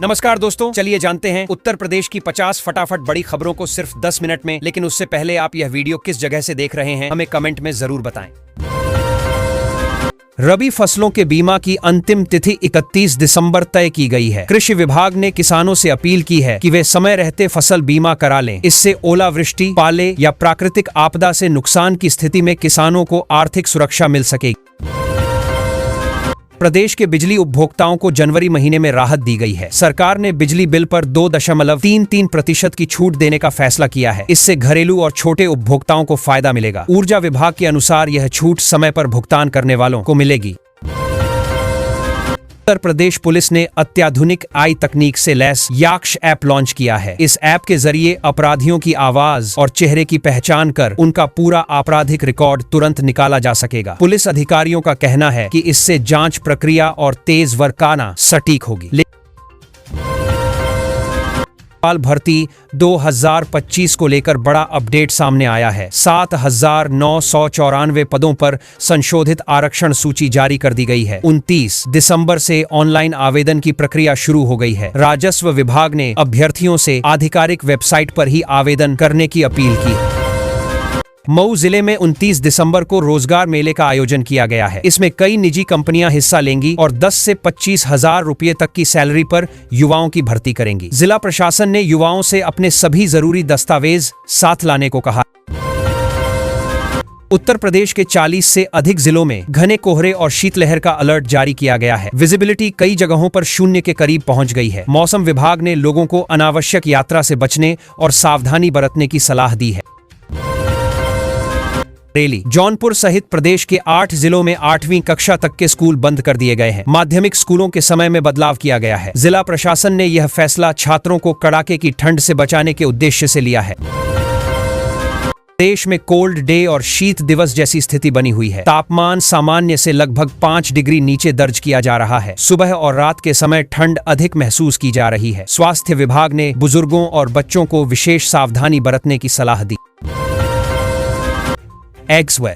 नमस्कार दोस्तों, चलिए जानते हैं उत्तर प्रदेश की 50 फटाफट बड़ी खबरों को सिर्फ 10 मिनट में। लेकिन उससे पहले आप यह वीडियो किस जगह से देख रहे हैं हमें कमेंट में जरूर बताएं। रबी फसलों के बीमा की अंतिम तिथि 31 दिसंबर तय की गई है। कृषि विभाग ने किसानों से अपील की है कि वे समय रहते फसल बीमा करा लें। इससे ओलावृष्टि, पाले या प्राकृतिक आपदा से नुकसान की स्थिति में किसानों को आर्थिक सुरक्षा मिल सकेगी। प्रदेश के बिजली उपभोक्ताओं को जनवरी महीने में राहत दी गई है। सरकार ने बिजली बिल पर 2.33% की छूट देने का फैसला किया है। इससे घरेलू और छोटे उपभोक्ताओं को फायदा मिलेगा। ऊर्जा विभाग के अनुसार यह छूट समय पर भुगतान करने वालों को मिलेगी। उत्तर प्रदेश पुलिस ने अत्याधुनिक AI तकनीक से लैस याक्ष ऐप लॉन्च किया है। इस ऐप के जरिए अपराधियों की आवाज और चेहरे की पहचान कर उनका पूरा आपराधिक रिकॉर्ड तुरंत निकाला जा सकेगा। पुलिस अधिकारियों का कहना है कि इससे जांच प्रक्रिया और तेज वर्काना सटीक होगी। भर्ती 2025 को लेकर बड़ा अपडेट सामने आया है। 7,994 पदों पर संशोधित आरक्षण सूची जारी कर दी गई है। 29 दिसंबर से ऑनलाइन आवेदन की प्रक्रिया शुरू हो गई है। राजस्व विभाग ने अभ्यर्थियों से आधिकारिक वेबसाइट पर ही आवेदन करने की अपील की है। मऊ जिले में 29 दिसंबर को रोजगार मेले का आयोजन किया गया है। इसमें कई निजी कंपनियां हिस्सा लेंगी और 10 से 25 हजार रुपये तक की सैलरी पर युवाओं की भर्ती करेंगी। जिला प्रशासन ने युवाओं से अपने सभी जरूरी दस्तावेज साथ लाने को कहा। उत्तर प्रदेश के 40 से अधिक जिलों में घने कोहरे और शीतलहर का अलर्ट जारी किया गया है। विजिबिलिटी कई जगहों पर शून्य के करीब पहुंच गई है। मौसम विभाग ने लोगों को अनावश्यक यात्रा से बचने और सावधानी बरतने की सलाह दी है। जौनपुर सहित प्रदेश के 8 जिलों में 8वीं कक्षा तक के स्कूल बंद कर दिए गए हैं। माध्यमिक स्कूलों के समय में बदलाव किया गया है। जिला प्रशासन ने यह फैसला छात्रों को कड़ाके की ठंड से बचाने के उद्देश्य से लिया है। देश में कोल्ड डे और शीत दिवस जैसी स्थिति बनी हुई है। तापमान सामान्य से लगभग 5 डिग्री नीचे दर्ज किया जा रहा है। सुबह और रात के समय ठंड अधिक महसूस की जा रही है। स्वास्थ्य विभाग ने बुजुर्गों और बच्चों को विशेष सावधानी बरतने की सलाह दी।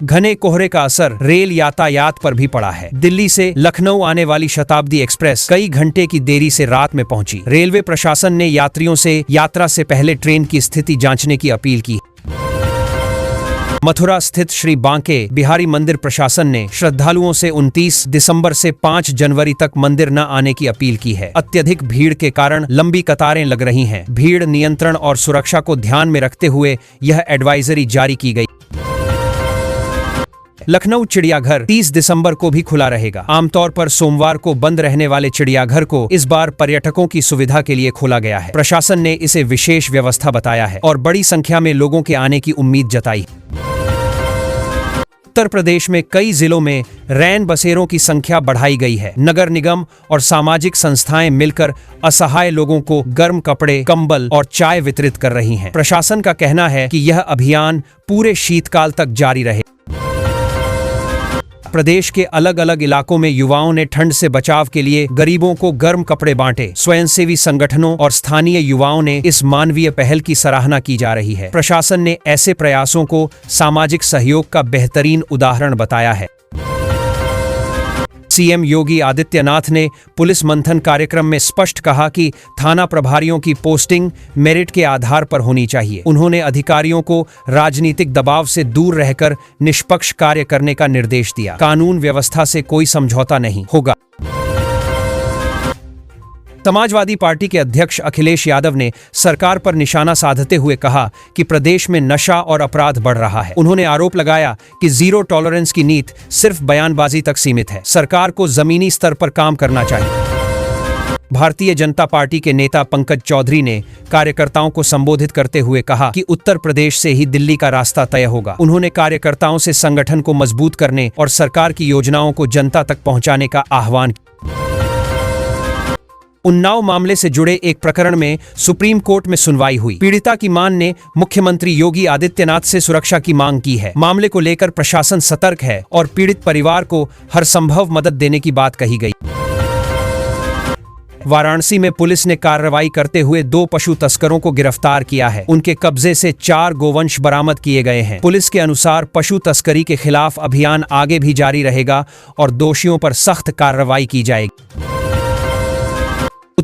घने कोहरे का असर रेल यातायात पर भी पड़ा है। दिल्ली से लखनऊ आने वाली शताब्दी एक्सप्रेस कई घंटे की देरी से रात में पहुंची। रेलवे प्रशासन ने यात्रियों से यात्रा से पहले ट्रेन की स्थिति जांचने की अपील की। मथुरा स्थित श्री बांके बिहारी मंदिर प्रशासन ने श्रद्धालुओं से 29 दिसंबर से 5 जनवरी तक मंदिर न आने की अपील की है। अत्यधिक भीड़ के कारण लंबी कतारें लग रही हैं। भीड़ नियंत्रण और सुरक्षा को ध्यान में रखते हुए यह एडवाइजरी जारी की गई। लखनऊ चिड़ियाघर 30 दिसंबर को भी खुला रहेगा। आमतौर पर सोमवार को बंद रहने वाले चिड़ियाघर को इस बार पर्यटकों की सुविधा के लिए खोला गया है। प्रशासन ने इसे विशेष व्यवस्था बताया है और बड़ी संख्या में लोगों के आने की उम्मीद जताई। उत्तर प्रदेश में कई जिलों में रैन बसेरों की संख्या बढ़ाई गई है। नगर निगम और सामाजिक संस्थाएं मिलकर असहाय लोगों को गर्म कपड़े, कंबल और चाय वितरित कर रही हैं। प्रशासन का कहना है कि यह अभियान पूरे शीतकाल तक जारी रहे। प्रदेश के अलग अलग इलाकों में युवाओं ने ठंड से बचाव के लिए गरीबों को गर्म कपड़े बांटे। स्वयंसेवी संगठनों और स्थानीय युवाओं ने इस मानवीय पहल की सराहना की जा रही है। प्रशासन ने ऐसे प्रयासों को सामाजिक सहयोग का बेहतरीन उदाहरण बताया है। सीएम योगी आदित्यनाथ ने पुलिस मंथन कार्यक्रम में स्पष्ट कहा कि थाना प्रभारियों की पोस्टिंग मेरिट के आधार पर होनी चाहिए। उन्होंने अधिकारियों को राजनीतिक दबाव से दूर रहकर निष्पक्ष कार्य करने का निर्देश दिया। कानून व्यवस्था से कोई समझौता नहीं होगा। समाजवादी पार्टी के अध्यक्ष अखिलेश यादव ने सरकार पर निशाना साधते हुए कहा कि प्रदेश में नशा और अपराध बढ़ रहा है। उन्होंने आरोप लगाया कि जीरो टॉलरेंस की नीति सिर्फ बयानबाजी तक सीमित है। सरकार को जमीनी स्तर पर काम करना चाहिए। भारतीय जनता पार्टी के नेता पंकज चौधरी ने कार्यकर्ताओं को संबोधित करते हुए कहा कि उत्तर प्रदेश से ही दिल्ली का रास्ता तय होगा। उन्होंने कार्यकर्ताओं से संगठन को मजबूत करने और सरकार की योजनाओं को जनता तक पहुंचाने का आह्वान किया। उन्नाव मामले से जुड़े एक प्रकरण में सुप्रीम कोर्ट में सुनवाई हुई। पीड़िता की मां ने मुख्यमंत्री योगी आदित्यनाथ से सुरक्षा की मांग की है। मामले को लेकर प्रशासन सतर्क है और पीड़ित परिवार को हर संभव मदद देने की बात कही गई। वाराणसी में पुलिस ने कार्रवाई करते हुए 2 पशु तस्करों को गिरफ्तार किया है। उनके कब्जे से 4 गोवंश बरामद किए गए हैं। पुलिस के अनुसार पशु तस्करी के खिलाफ अभियान आगे भी जारी रहेगा और दोषियों पर सख्त कार्रवाई की जाएगी।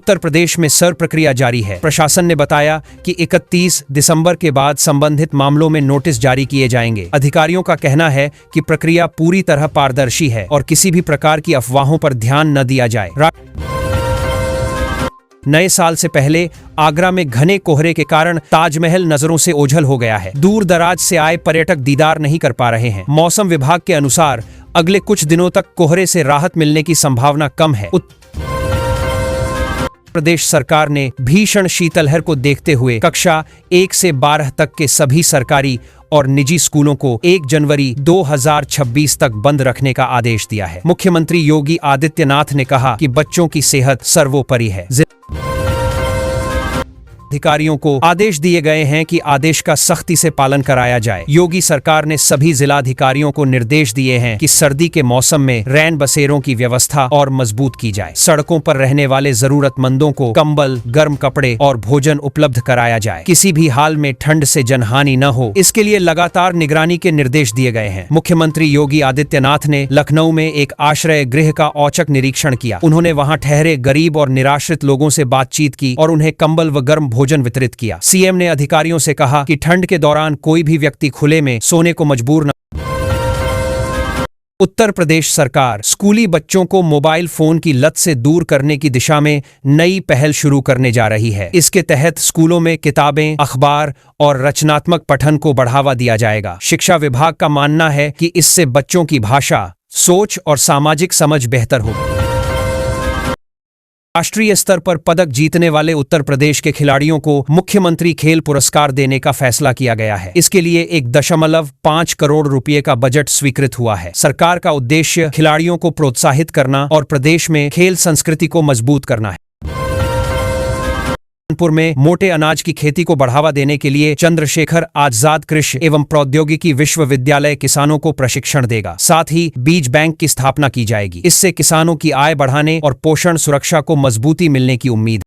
उत्तर प्रदेश में सर प्रक्रिया जारी है। प्रशासन ने बताया कि 31 दिसंबर के बाद संबंधित मामलों में नोटिस जारी किए जाएंगे। अधिकारियों का कहना है कि प्रक्रिया पूरी तरह पारदर्शी है और किसी भी प्रकार की अफवाहों पर ध्यान न दिया जाए। नए साल से पहले आगरा में घने कोहरे के कारण ताजमहल नजरों से ओझल हो गया है। दूर दराज से आए पर्यटक दीदार नहीं कर पा रहे हैं। मौसम विभाग के अनुसार अगले कुछ दिनों तक कोहरे से राहत मिलने की संभावना कम है। प्रदेश सरकार ने भीषण शीतलहर को देखते हुए कक्षा 1 से 12 तक के सभी सरकारी और निजी स्कूलों को 1 जनवरी 2026 तक बंद रखने का आदेश दिया है। मुख्यमंत्री योगी आदित्यनाथ ने कहा कि बच्चों की सेहत सर्वोपरि है। अधिकारियों को आदेश दिए गए हैं कि आदेश का सख्ती से पालन कराया जाए। योगी सरकार ने सभी जिलाधिकारियों को निर्देश दिए हैं कि सर्दी के मौसम में रैन बसेरों की व्यवस्था और मजबूत की जाए। सड़कों पर रहने वाले जरूरतमंदों को कंबल, गर्म कपड़े और भोजन उपलब्ध कराया जाए। किसी भी हाल में ठंड से जनहानि न हो, इसके लिए लगातार निगरानी के निर्देश दिए गए हैं। मुख्यमंत्री योगी आदित्यनाथ ने लखनऊ में एक आश्रय गृह का औचक निरीक्षण किया। उन्होंने वहां ठहरे गरीब और निराश्रित लोगों से बातचीत की और उन्हें कंबल व गर्म भोजन वितरित किया। सीएम ने अधिकारियों से कहा कि ठंड के दौरान कोई भी व्यक्ति खुले में सोने को मजबूर न। उत्तर प्रदेश सरकार स्कूली बच्चों को मोबाइल फोन की लत से दूर करने की दिशा में नई पहल शुरू करने जा रही है। इसके तहत स्कूलों में किताबें, अखबार और रचनात्मक पठन को बढ़ावा दिया जाएगा। शिक्षा विभाग का मानना है कि इससे बच्चों की भाषा, सोच और सामाजिक समझ बेहतर होगी। राष्ट्रीय स्तर पर पदक जीतने वाले उत्तर प्रदेश के खिलाड़ियों को मुख्यमंत्री खेल पुरस्कार देने का फैसला किया गया है। इसके लिए 1.5 करोड़ रुपए का बजट स्वीकृत हुआ है। सरकार का उद्देश्य खिलाड़ियों को प्रोत्साहित करना और प्रदेश में खेल संस्कृति को मजबूत करना है। कानपुर में मोटे अनाज की खेती को बढ़ावा देने के लिए चंद्रशेखर आजाद कृषि एवं प्रौद्योगिकी विश्वविद्यालय किसानों को प्रशिक्षण देगा। साथ ही बीज बैंक की स्थापना की जाएगी। इससे किसानों की आय बढ़ाने और पोषण सुरक्षा को मजबूती मिलने की उम्मीद।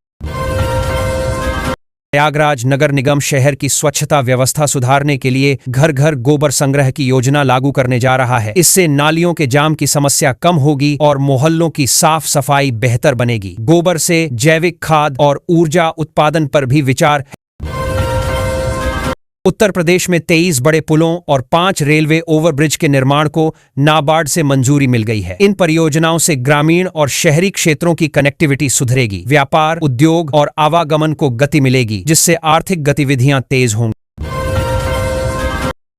प्रयागराज नगर निगम शहर की स्वच्छता व्यवस्था सुधारने के लिए घर घर गोबर संग्रह की योजना लागू करने जा रहा है। इससे नालियों के जाम की समस्या कम होगी और मोहल्लों की साफ सफाई बेहतर बनेगी। गोबर से जैविक खाद और ऊर्जा उत्पादन पर भी विचार। उत्तर प्रदेश में 23 बड़े पुलों और 5 रेलवे ओवरब्रिज के निर्माण को नाबार्ड से मंजूरी मिल गई है। इन परियोजनाओं से ग्रामीण और शहरी क्षेत्रों की कनेक्टिविटी सुधरेगी, व्यापार, उद्योग और आवागमन को गति मिलेगी, जिससे आर्थिक गतिविधियां तेज होंगी।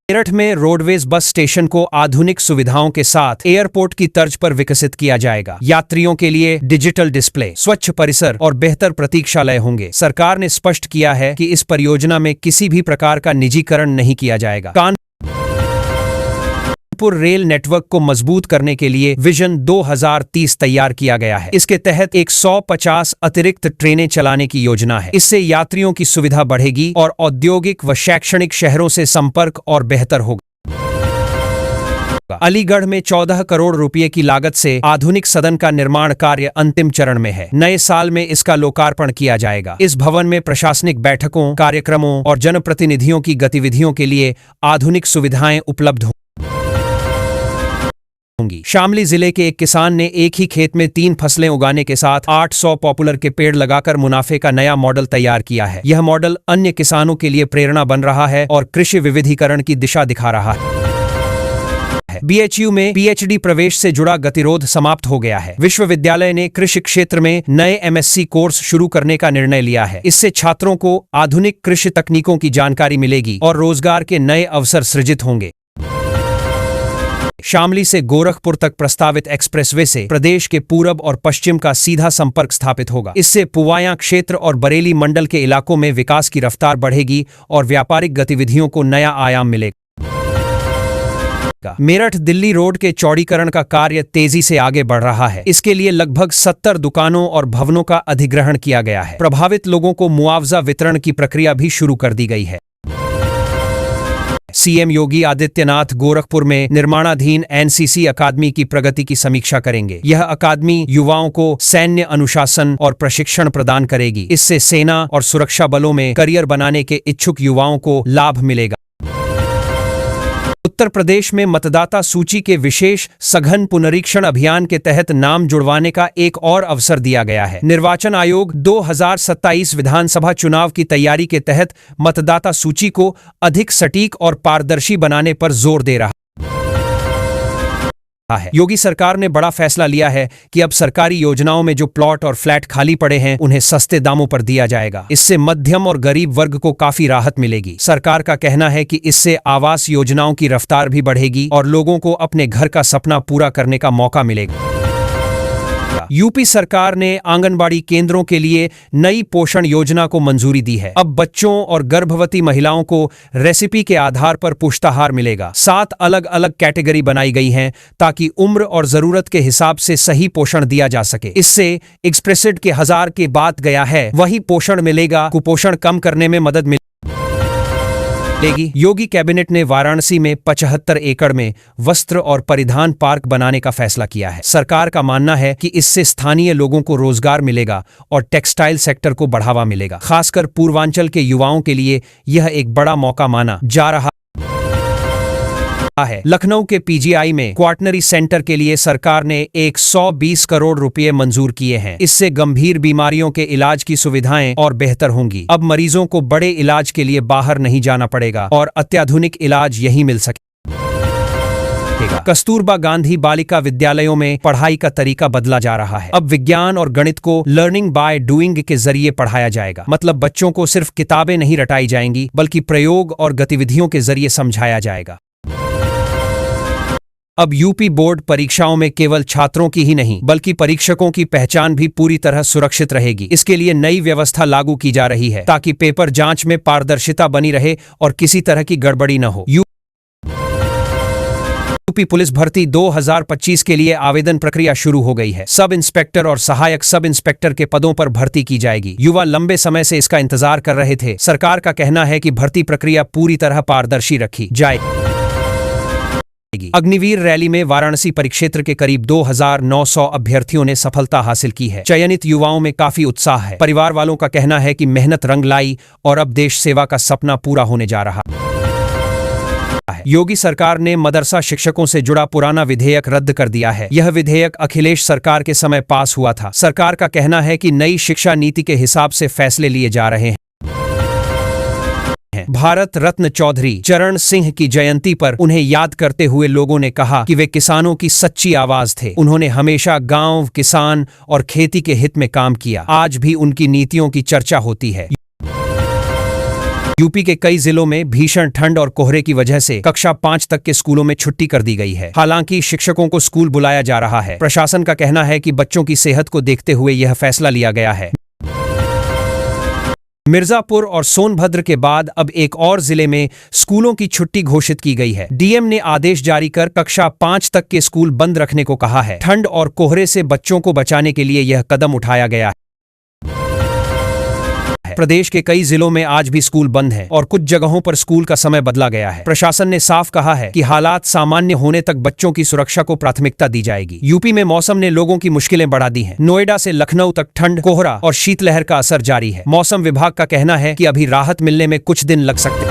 मेरठ में रोडवेज बस स्टेशन को आधुनिक सुविधाओं के साथ एयरपोर्ट की तर्ज पर विकसित किया जाएगा। यात्रियों के लिए डिजिटल डिस्प्ले, स्वच्छ परिसर और बेहतर प्रतीक्षालय होंगे। सरकार ने स्पष्ट किया है कि इस परियोजना में किसी भी प्रकार का निजीकरण नहीं किया जाएगा। कानपुर रेल नेटवर्क को मजबूत करने के लिए विजन 2030 तैयार किया गया है। इसके तहत 150 अतिरिक्त ट्रेनें चलाने की योजना है। इससे यात्रियों की सुविधा बढ़ेगी और औद्योगिक व शैक्षणिक शहरों से संपर्क और बेहतर होगा। अलीगढ़ में 14 करोड़ रुपए की लागत से आधुनिक सदन का निर्माण कार्य अंतिम चरण में है। नए साल में इसका लोकार्पण किया जाएगा। इस भवन में प्रशासनिक बैठकों, कार्यक्रमों और जनप्रतिनिधियों की गतिविधियों के लिए आधुनिक सुविधाएं उपलब्ध होंगी। शामली जिले के एक किसान ने एक ही खेत में 3 फसलें उगाने के साथ 800 पॉपुलर के पेड़ लगाकर मुनाफे का नया मॉडल तैयार किया है। यह मॉडल अन्य किसानों के लिए प्रेरणा बन रहा है और कृषि विविधीकरण की दिशा दिखा रहा है। बीएचयू में पीएचडी प्रवेश से जुड़ा गतिरोध समाप्त हो गया है। विश्वविद्यालय ने कृषि क्षेत्र में नए एमएससी कोर्स शुरू करने का निर्णय लिया है। इससे छात्रों को आधुनिक कृषि तकनीकों की जानकारी मिलेगी और रोजगार के नए अवसर सृजित होंगे। शामली से गोरखपुर तक प्रस्तावित एक्सप्रेसवे से प्रदेश के पूरब और पश्चिम का सीधा संपर्क स्थापित होगा। इससे पुवाया क्षेत्र और बरेली मंडल के इलाकों में विकास की रफ्तार बढ़ेगी और व्यापारिक गतिविधियों को नया आयाम मिलेगा। मेरठ दिल्ली रोड के चौड़ीकरण का कार्य तेजी से आगे बढ़ रहा है। इसके लिए लगभग 70 दुकानों और भवनों का अधिग्रहण किया गया है। प्रभावित लोगों को मुआवजा वितरण की प्रक्रिया भी शुरू कर दी गई है। सीएम योगी आदित्यनाथ गोरखपुर में निर्माणाधीन एनसीसी अकादमी की प्रगति की समीक्षा करेंगे। यह अकादमी युवाओं को सैन्य अनुशासन और प्रशिक्षण प्रदान करेगी। इससे सेना और सुरक्षा बलों में करियर बनाने के इच्छुक युवाओं को लाभ मिलेगा। उत्तर प्रदेश में मतदाता सूची के विशेष सघन पुनरीक्षण अभियान के तहत नाम जुड़वाने का एक और अवसर दिया गया है। निर्वाचन आयोग 2027 विधानसभा चुनाव की तैयारी के तहत मतदाता सूची को अधिक सटीक और पारदर्शी बनाने पर जोर दे रहा है। योगी सरकार ने बड़ा फैसला लिया है कि अब सरकारी योजनाओं में जो प्लॉट और फ्लैट खाली पड़े हैं उन्हें सस्ते दामों पर दिया जाएगा। इससे मध्यम और गरीब वर्ग को काफी राहत मिलेगी। सरकार का कहना है कि इससे आवास योजनाओं की रफ्तार भी बढ़ेगी और लोगों को अपने घर का सपना पूरा करने का मौका मिलेगा। यूपी सरकार ने आंगनबाड़ी केंद्रों के लिए नई पोषण योजना को मंजूरी दी है। अब बच्चों और गर्भवती महिलाओं को रेसिपी के आधार पर पुष्टाहार मिलेगा। 7 अलग अलग कैटेगरी बनाई गई हैं ताकि उम्र और जरूरत के हिसाब से सही पोषण दिया जा सके। इससे एक्सप्रेसिड के 1000 के बात गया है वही पोषण मिलेगा, कुपोषण कम करने में मदद मिलेगी। योगी कैबिनेट ने वाराणसी में 75 एकड़ में वस्त्र और परिधान पार्क बनाने का फैसला किया है। सरकार का मानना है कि इससे स्थानीय लोगों को रोजगार मिलेगा और टेक्सटाइल सेक्टर को बढ़ावा मिलेगा। खासकर पूर्वांचल के युवाओं के लिए यह एक बड़ा मौका माना जा रहा है। लखनऊ के पीजीआई में क्वाटनरी सेंटर के लिए सरकार ने 120 करोड़ रुपए मंजूर किए हैं। इससे गंभीर बीमारियों के इलाज की सुविधाएं और बेहतर होंगी। अब मरीजों को बड़े इलाज के लिए बाहर नहीं जाना पड़ेगा और अत्याधुनिक इलाज यहीं मिल सकेगा। कस्तूरबा गांधी बालिका विद्यालयों में पढ़ाई का तरीका बदला जा रहा है। अब विज्ञान और गणित को लर्निंग बाय डूइंग के जरिए पढ़ाया जाएगा। मतलब बच्चों को सिर्फ किताबें नहीं रटाई जाएंगी बल्कि प्रयोग और गतिविधियों के जरिए समझाया जाएगा। अब यूपी बोर्ड परीक्षाओं में केवल छात्रों की ही नहीं बल्कि परीक्षकों की पहचान भी पूरी तरह सुरक्षित रहेगी। इसके लिए नई व्यवस्था लागू की जा रही है ताकि पेपर जांच में पारदर्शिता बनी रहे और किसी तरह की गड़बड़ी न हो। यूपी पुलिस भर्ती 2025 के लिए आवेदन प्रक्रिया शुरू हो गई है। सब इंस्पेक्टर और सहायक सब इंस्पेक्टर के पदों पर भर्ती की जाएगी। युवा लंबे समय से इसका इंतजार कर रहे थे। सरकार का कहना है कि भर्ती प्रक्रिया पूरी तरह पारदर्शी रखी जाएगी। अग्निवीर रैली में वाराणसी परिक्षेत्र के करीब 2900 अभ्यर्थियों ने सफलता हासिल की है। चयनित युवाओं में काफी उत्साह है। परिवार वालों का कहना है कि मेहनत रंग लाई और अब देश सेवा का सपना पूरा होने जा रहा है। योगी सरकार ने मदरसा शिक्षकों से जुड़ा पुराना विधेयक रद्द कर दिया है। यह विधेयक अखिलेश सरकार के समय पास हुआ था। सरकार का कहना है कि नई शिक्षा नीति के हिसाब से फैसले लिए जा रहे हैं। भारत रत्न चौधरी चरण सिंह की जयंती पर उन्हें याद करते हुए लोगों ने कहा कि वे किसानों की सच्ची आवाज थे। उन्होंने हमेशा गांव, किसान और खेती के हित में काम किया। आज भी उनकी नीतियों की चर्चा होती है। यूपी के कई जिलों में भीषण ठंड और कोहरे की वजह से कक्षा 5 तक के स्कूलों में छुट्टी कर दी गई है। हालांकि शिक्षकों को स्कूल बुलाया जा रहा है। प्रशासन का कहना है कि बच्चों की सेहत को देखते हुए यह फैसला लिया गया है। मिर्जापुर और सोनभद्र के बाद अब एक और जिले में स्कूलों की छुट्टी घोषित की गई है। डीएम ने आदेश जारी कर कक्षा 5 तक के स्कूल बंद रखने को कहा है। ठंड और कोहरे से बच्चों को बचाने के लिए यह कदम उठाया गया है। प्रदेश के कई जिलों में आज भी स्कूल बंद हैं और कुछ जगहों पर स्कूल का समय बदला गया है। प्रशासन ने साफ कहा है कि हालात सामान्य होने तक बच्चों की सुरक्षा को प्राथमिकता दी जाएगी। यूपी में मौसम ने लोगों की मुश्किलें बढ़ा दी हैं। नोएडा से लखनऊ तक ठंड, कोहरा और शीतलहर का असर जारी है। मौसम विभाग का कहना है कि अभी राहत मिलने में कुछ दिन लग सकते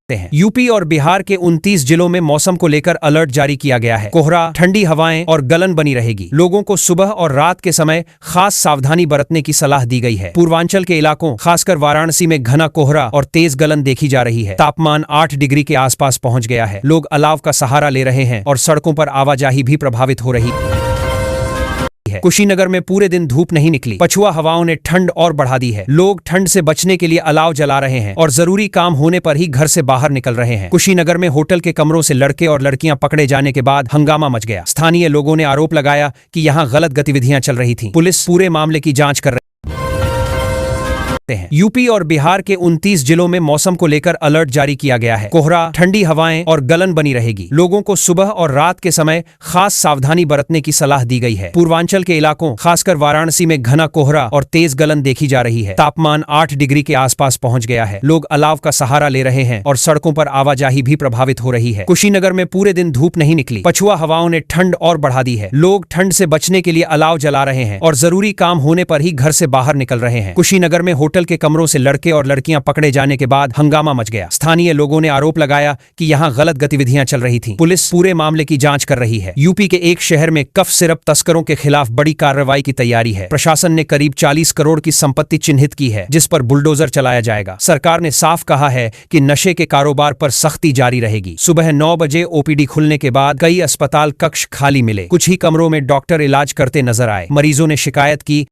हैं। यूपी और बिहार के 29 जिलों में मौसम को लेकर अलर्ट जारी किया गया है। कोहरा, ठंडी हवाएं और गलन बनी रहेगी। लोगों को सुबह और रात के समय खास सावधानी बरतने की सलाह दी गई है। पूर्वांचल के इलाकों खासकर वाराणसी में घना कोहरा और तेज गलन देखी जा रही है। तापमान 8 डिग्री के आसपास पहुंच गया है। लोग अलाव का सहारा ले रहे हैं और सड़कों पर आवाजाही भी प्रभावित हो रही है। कुशीनगर में पूरे दिन धूप नहीं निकली। पछुआ हवाओं ने ठंड और बढ़ा दी है। लोग ठंड से बचने के लिए अलाव जला रहे हैं और जरूरी काम होने पर ही घर से बाहर निकल रहे हैं। कुशीनगर में होटल के कमरों से लड़के और लड़कियां पकड़े जाने के बाद हंगामा मच गया। स्थानीय लोगों ने आरोप लगाया कि यहां गलत गतिविधियां चल रही थीं। पुलिस पूरे मामले की जांच कर रही है। यूपी और बिहार के 29 जिलों में मौसम को लेकर अलर्ट जारी किया गया है। कोहरा, ठंडी हवाएं और गलन बनी रहेगी। लोगों को सुबह और रात के समय खास सावधानी बरतने की सलाह दी गई है। पूर्वांचल के इलाकों खासकर वाराणसी में घना कोहरा और तेज गलन देखी जा रही है। तापमान 8 डिग्री के आसपास पहुंच गया है। लोग अलाव का सहारा ले रहे हैं और सड़कों पर आवाजाही भी प्रभावित हो रही है। कुशीनगर में पूरे दिन धूप नहीं निकली। पछुआ हवाओं ने ठंड और बढ़ा दी है। लोग ठंड से बचने के लिए अलाव जला रहे हैं और जरूरी काम होने पर ही घर से बाहर निकल रहे हैं। कुशीनगर में होटल हॉस्पिटल के कमरों से लड़के और लड़कियां पकड़े जाने के बाद हंगामा मच गया। स्थानीय लोगों ने आरोप लगाया कि यहां गलत गतिविधियां चल रही थीं। पुलिस पूरे मामले की जांच कर रही है। यूपी के एक शहर में कफ सिरप तस्करों के खिलाफ बड़ी कार्रवाई की तैयारी है। प्रशासन ने करीब 40 करोड़ की संपत्ति चिन्हित की है, जिस पर बुलडोजर चलाया जाएगा। सरकार ने साफ कहा है कि नशे के कारोबार पर सख्ती जारी रहेगी। सुबह 9 बजे ओपीडी खुलने के बाद कई अस्पताल कक्ष खाली मिले। कुछ ही कमरों में डॉक्टर इलाज करते नजर आए। मरीजों ने शिकायत की